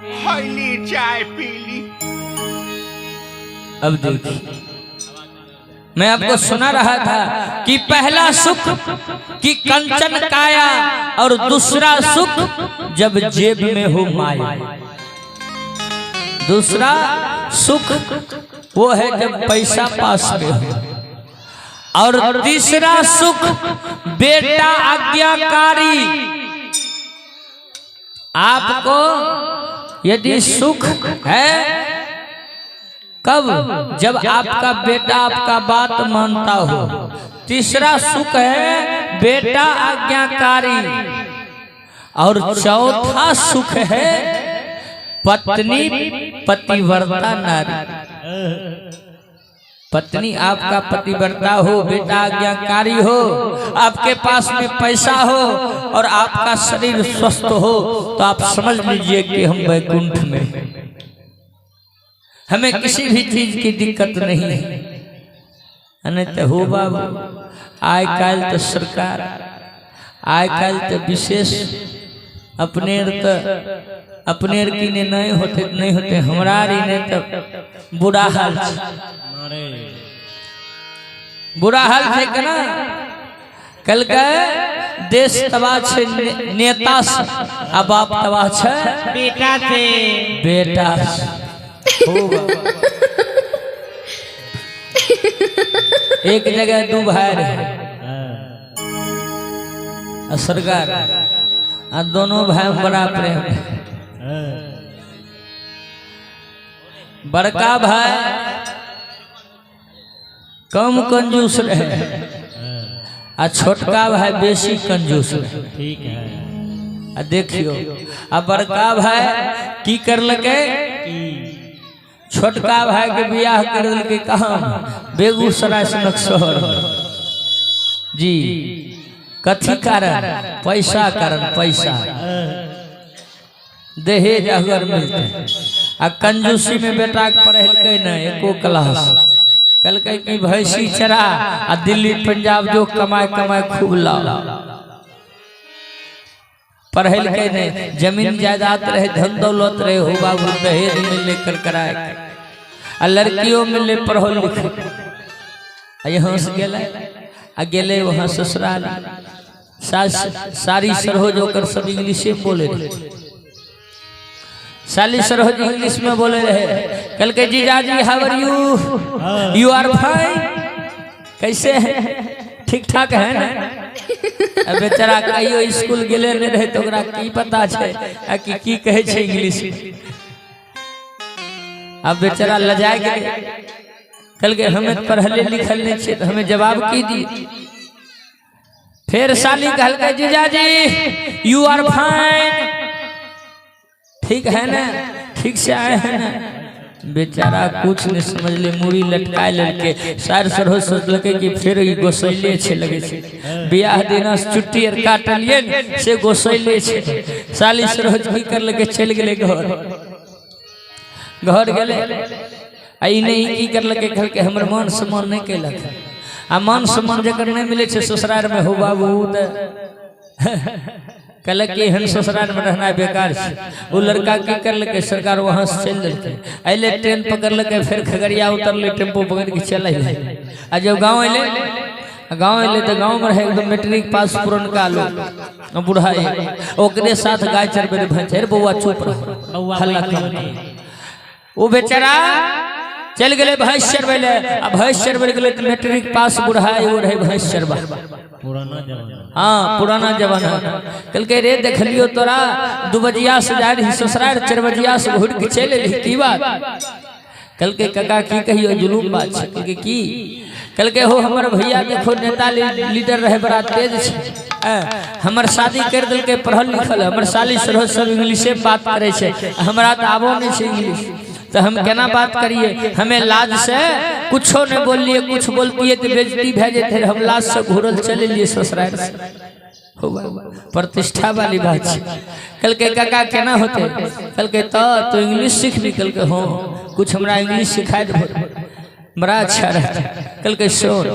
हईली चाय पीली। अब देखिए, मैं आपको सुना रहा था कि पहला सुख कि कंचन काया और दूसरा सुख जब जेब में हो माया। दूसरा सुख वो है जब पैसा पास में हो, और तीसरा सुख बेटा आज्ञाकारी। आपको यदि सुख है कब? जब आपका बेटा आपका बात मानता हो। तीसरा सुख है बेटा आज्ञाकारी, और चौथा सुख है पत्नी पतिव्रता नारी। पत्नी आपका पतिव्रता हो, बेटा आज्ञाकारी हो, आपके पास में पैसा हो और आपका शरीर स्वस्थ हो, तो आप समझ लीजिए कि हम वैकुंठ में हैं। हमें किसी भी चीज की दिक्कत नहीं है। नहीं तो हो बाबू, आय काल तो सरकार, आय काल तो विशेष अपने की ने नहीं होते हमारी ने तो बुरा हाल है ना। कल का देश तबाह छे नेता से, अब आप तबाह छे बेटा से। एक जगह दो भाई रहे सरकार, दोनों भाई बड़ा प्रेम। बड़का भाई कम कंजूस रहे आ छोटका भाई बेसी कंजूस रहे। ठीक है, देखियो अब बड़का भाई की कर लगे, छोटका भाई के बियाह कर दिल के कहा बेगूसराय से नक्सर जी। कथी कारण? पैसा कारण। पैसा दहेज अगर मिलते आ कंजूसी में बेटा के पढ़े न एको क्लास। कल की भैंसी चरा आ दिल्ली पंजाब जो कमाए खूब लाओ। पढ़े लिखे नहीं, जमीन जायदाद रहे, धन दौलत रहे, हो बाबू दहेज मिलने कर कराए आ लड़कियों मिलने पढ़ो लिखे। यहाँ से गेले वहाँ ससुराल सारी सरहो जो कर सब इंग्लिश में बोले रहे। साली सरहो इंग्लिश में बोले रहे। कल के जीजाजी how are you? You are fine. कैसे है? ठीक ठाक है ना? बेचारा कहियो स्कूल गेले नहीं रहे तो की पता है कि कहे छे इंग्लिश में। अब बेचारा लजा गए। कल के हमें पढ़ले लिखल नहीं छे, तो हमें जवाब की दी। फिर साली कहल के जीजाजी यू आर फाइन। ठीक है ना? ठीक से आए हैं ना? बेचारा कुछ नहीं समझ ले, मुड़ी लटकाए लड़के सार सरहो सोच लगे कि फिर गोसैले छे लगे छे। बियाह दिना छुट्टी और काटलिए से गोसैले छे। साली सरहो की कर लगे चल गेले घर गेले। आई नहीं की कर लगे घर के हमर मान सम्मान नहीं केलक। आ मान सम्मान जकर नहीं मिले छे ससुराल में हो बाबू कल के हम ससुराल में रहना बेकार छे। वो लड़का की कर लगे सरकार वहां से चल देलके, अइले ट्रेन पकड़ लगे, फिर खगड़िया उतरले, टेम्पो पकड़ के चल अइले। आ जब गांव अइले तो गांव में रहे एकदम मैट्रिक पास पुरनका लोग बूढ़ा ओकरे साथ गाय चरबे भैंस। बउआ चुप रह, हल्ला कम। वो बेचारा चल गए भैंस चरबे। अब भैंस चरबे गए तो मैट्रिक पास बूढ़ा वो रहे भैंस चरबा। हाँ पुराना जमाना। कल के रे देख लियो तोरा 2 बजिया से जा रही ससुराल, 4 बजिया से घुट के चले ली की बात। कल के काका की कहियो जुलूम बात छे। कल के की कल के हो हमर भैया देखो नेता लीडर रहे, बड़ा तेज छे। हमर शादी कर दिल के पढ़ल लिखल, हमर साली सरह सब इंग्लिश में बात करे छे, हमरा तो आबो नहीं छे इंग्लिश। तो हम केना बात करिए? हमें लाज से कुछो नहीं बोलिए, कुछ बोलती है तो बेइज्जती भेजे थे। हम लाज से घूरल चले लिए ससुराल से। प्रतिष्ठा वाली बात है। कल के काका केना होते? कल के तो इंग्लिश सीख ली। कल के हो कुछ हमरा इंग्लिश सिखा दे, बड़ा अच्छा रहता। कल के शोर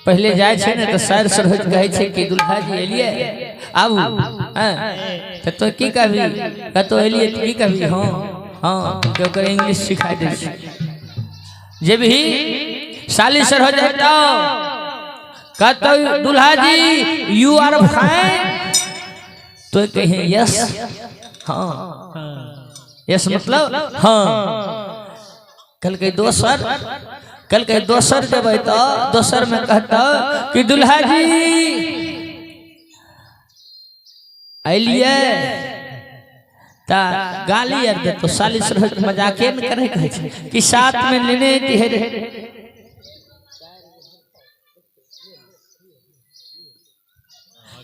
पहले जाए छे ने तो सर सरहज कहे छे कि दुल्हा जी एलिए आबू तो की कभी तो एलिए की कभी हाँ हाँ क्योंकि इंग्लिश सिखाई दे जे भी साली सर हो जाए तो कहते दुल्हा जी यू आर फाइन तो कहे यस हाँ यस मतलब हाँ कल के दोसर जब तो दोसर में कहता कि दुल्हा जी अलिए ता गाली यार दे तो साली सर मजाके न करे कहे कि साथ में लेने तिहरे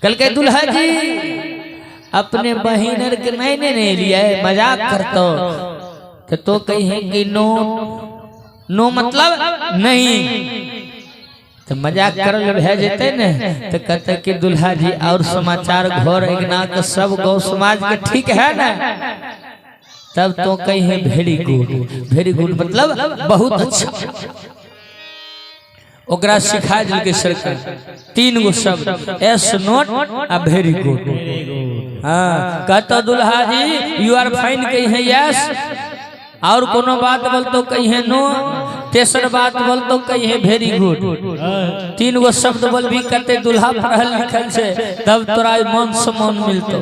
कल के दुल्हा जी अपने बहिनर के मैंने नहीं लिया है मजाक करतो तो कहे कि नो नो मतलब नहीं तो मजाक कर भेज जेते न तो कहते कि दुल्हा जी और समाचार घर एकना के सब गौ समाज के ठीक है ना तब तो कहे वेरी गुड मतलब बहुत अच्छा ओकरा सिखा दिल के सरकार 3 गो शब्द एस नोट आ वेरी गुड हाँ कहता दुल्हा जी यू आर फाइन कहे यस और कोनो बात बोल तो कहे नो तेसर बात बोल तो कहे वेरी गुड 3 गो शब्द बोल भी करते दुल्हा पढ़ल लिखल से तब तोरा मन सम्मान मिलतो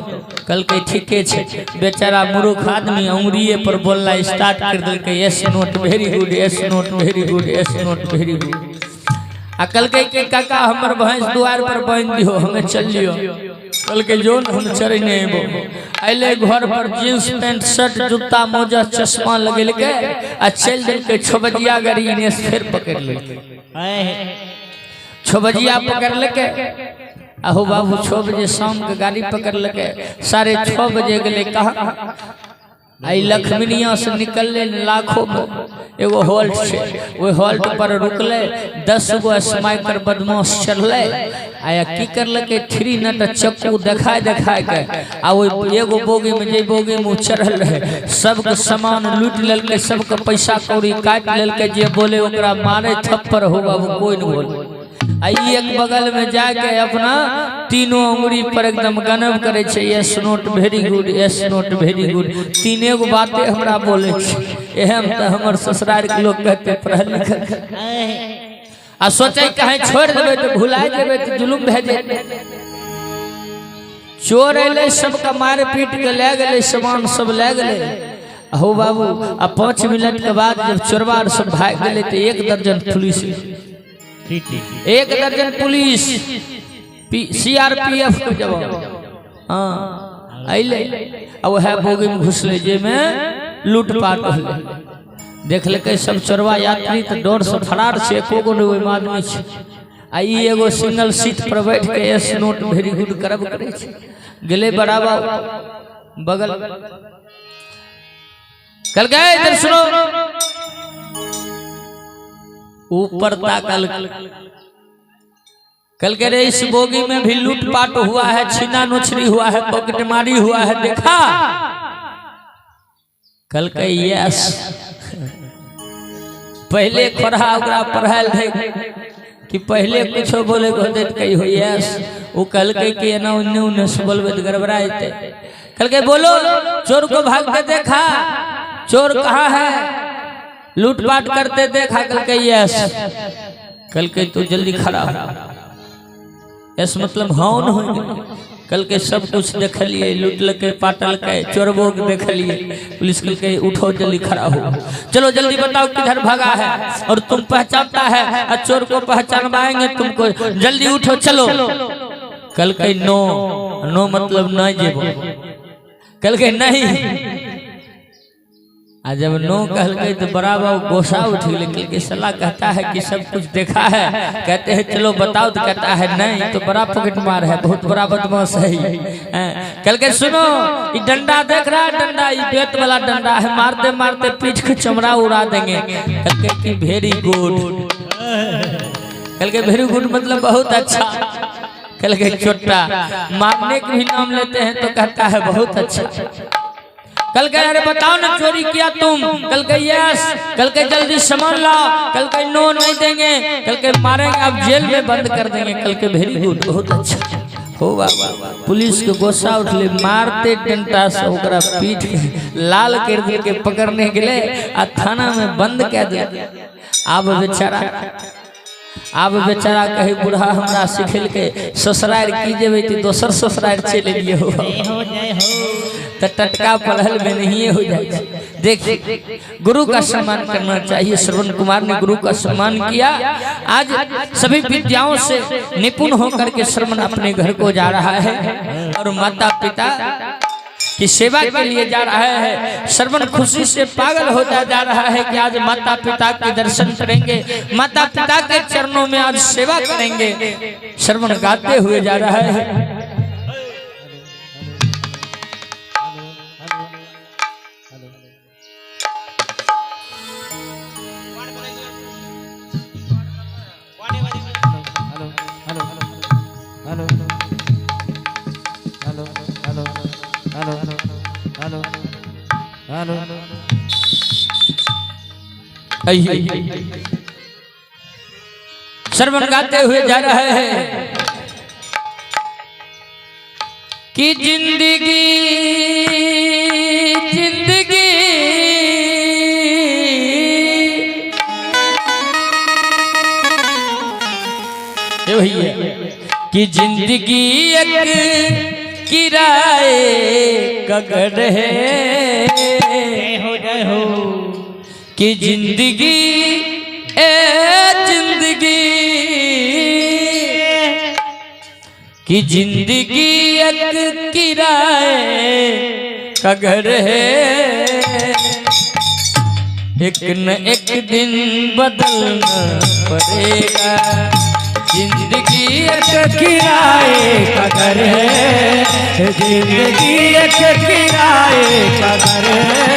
कल के ठीके छे बेचारा मूर्ख आदमी अंगुरिये पर बोलना स्टार्ट कर दिल के yes note very good yes note very good yes note very good आ कल के काका हमर भैंस द्वार पर बांध दियो हमें चल लियो कल के जोन हम चढ़ नहीं बो अले घर पर जींस पैंट शर्ट जूता मोजा चश्मा लगेल के आ चल दिल के 6 बजिया गाड़ी ने फिर पकड़ ले 6 बजिया पकड़ लेके आहो बाबू 6 बजे शाम के गाड़ी पकड़ लेके 6:30 बजे गले कहा आई लखमिनिया से निकलले लाखों में एगो हॉल्ट छे वो हॉल्ट पर रुकले 10 गो स्माइकर बदमाश चढ़ले आया की करले के 3 नट चक्कू दिखाए के आ वो एगो बोगी में जे बोगी में चढ़ल रहे सबके सामान लूट लेलके सबके पैसा कौड़ी काट लेलके जे बोले ओकरा मारे थप्पड़ हो बाबू कोई न बोले आई एक बगल में जाके अपना तीनों उंगली पर एकदम गनब करे छे yes note very good yes note very good 3 गो बातें हमरा बोले छे एहम त हमर ससुराल के लोग कहते पढ़ल लिखल आ सोचे कहे छोड़ देबे तो भुला जेबे तो जुलुम भे जेते चोर अइले सबका मार पीट के ले गेले सामान सब ले गेले हो बाबू आ 5 मिनट के बाद जब चोरवा सब भाग गेले तो 1 दर्जन पुलिस 1 दर्जन पुलिस सीआरपीएफ के जवान हाँ अइले अब है बोगी में घुसले जे में लूटपाट होले देख लेके सब चोरवा यात्री तो डर से फरार से एको गो ओइ आदमी छे आ ई एगो सिंगल सीट पर बैठ के एस नोट वेरी गुड करब करे छे गेले बराबर बगल कल गए इधर सुनो ऊपर ताकल कल के रे इस बोगी में भी लूटपाट हुआ है छीना नोचरी हुआ है पॉकेटमारी हुआ है देखा कल के यस पहले खोरा ओकरा पढ़ायल थे कि पहले कुछ बोले को देत कही हो यस वो कल के कि ना उन्ने से बोलबे तो गड़बड़ा जेते कल के बोलो चोर को भागते देखा चोर कहाँ है लूटपाट करते देखा कल के यस कल के तू जल्दी खड़ा हो यस मतलब हाँ न हो कल के सब कुछ देख लिए लूट लके पाटल के चोरबो के देख लिए पुलिस कल के उठो जल्दी खड़ा हो चलो जल्दी बताओ किधर भागा है और तुम पहचानता है और चोर को पहचानवाएंगे तुमको जल्दी उठो चलो कल के नो नो मतलब नहीं जेबो कल के नहीं आ जब नो कहल गई तो बड़ा बाबू गोसा उठ लेकिन के सलाह कहता है कि सब कुछ देखा है कहते हैं चलो बताओ तो कहता है नहीं तो बड़ा पॉकेट मार है बहुत बड़ा बदमाश है कल के सुनो ये डंडा देख रहा है डंडा ये बेत वाला डंडा है मारते मारते पीठ के चमड़ा उड़ा देंगे कल के कि वेरी गुड कल के वेरी गुड मतलब बहुत अच्छा कल के छोटा मारने के भी नाम लेते हैं तो कहता है बहुत अच्छा कल के अरे बताओ ना चोरी किया तुम कल के यस कल के जल्दी सामान लाओ कल के नो नहीं देंगे कल के मारेंगे अब जेल में बंद कर देंगे कल के वेरी गुड बहुत अच्छा हो बाबा पुलिस के गोसा उठले मारते डंटा से ओकरा पीठ लाल कर दे के पकड़ने के लिए आ थाना में बंद कर दे। अब बेचारा कहे बूढ़ा हमरा सिखल के ससुरार की जेबे तो दोसर ससुरार चले लिए हो तो टटका पढ़ल में नहीं हो जाए। देख गुरु का सम्मान करना चाहिए। श्रवण कुमार ने गुरु का सम्मान किया। आज सभी विद्याओं से निपुण होकर के श्रवण अपने घर को जा रहा है और माता पिता की सेवा के लिए जा रहा है। श्रवण खुशी से पागल होता जा रहा है कि आज माता पिता के दर्शन करेंगे, माता पिता के चरणों में आज सेवा करेंगे। श्रवण गाते हुए जा रहा है। श्रवण गाते हुए जा रहे हैं कि जिंदगी जिंदगी ये वही है कि जिंदगी एक किराए का घर है कि जिंदगी जिंदगी कि जिंदगी एक किराए का घर है। एक न एक दिन बदलना पड़ेगा। जिंदगी एक किराए का घर है। जिंदगी एक किराए का घर है।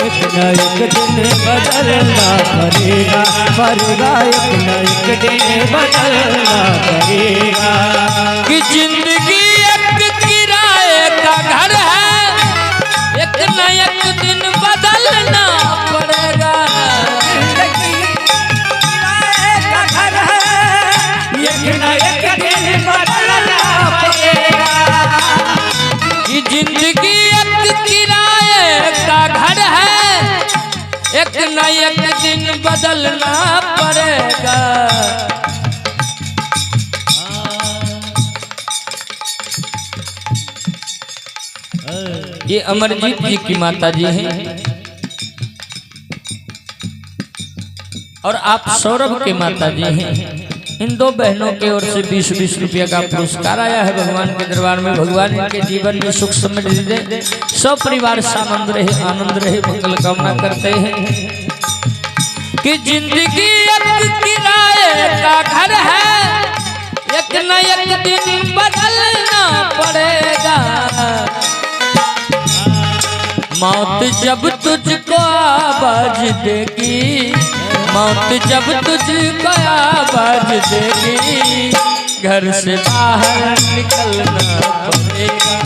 एक न एक दिन बदलना पड़ेगा। एक न एक दिन बदलना पड़ेगा कि जिंदगी एक किराए का घर है। एक न एक दिन बदलना पड़ेगा। जिंदगी एक किराए का घर है। एक न एक दिन बदलना पड़ेगा। ये अमरजीत जी की माता जी हैं और आप सौरभ के माता जी हैं। इन दो बहनों की ओर से 20-20 रुपया का पुरस्कार आया है भगवान के दरबार में। भगवान इनके जीवन में सुख समृद्धि दे, सब परिवार सानंद रहे, आनंद रहे, मंगल कामना करते हैं कि जिंदगी एक किराए का घर है। एक न एक दिन बदलना पड़ेगा। मौत जब तुझको आवाज देगी, मौत जब तुझको आवाज देगी, घर से बाहर निकलना पड़ेगा।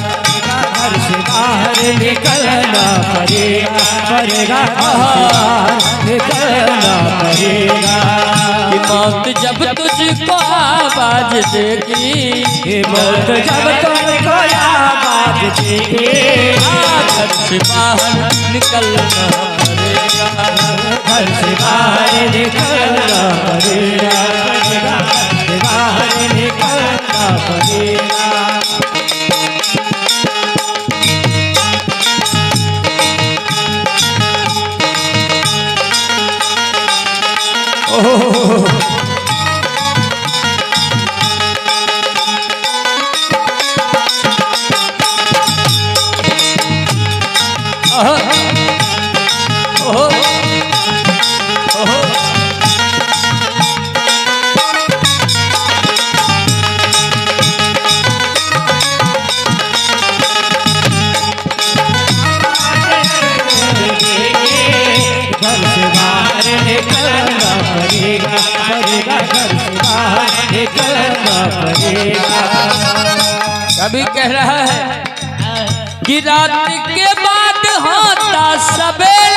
घर से बाहर निकलना पड़ेगा। निकलना पड़ेगा कि मौत जब तुझको आवाज देगी, मौत जब तुझको आवाज देगी, घर से बाहर निकलना पड़ेगा। घर से बाहर निकलना पड़ेगा। बाहर निकलना पड़ेगा। कभी कह रहा है कि रात के बाद होता सवेरा।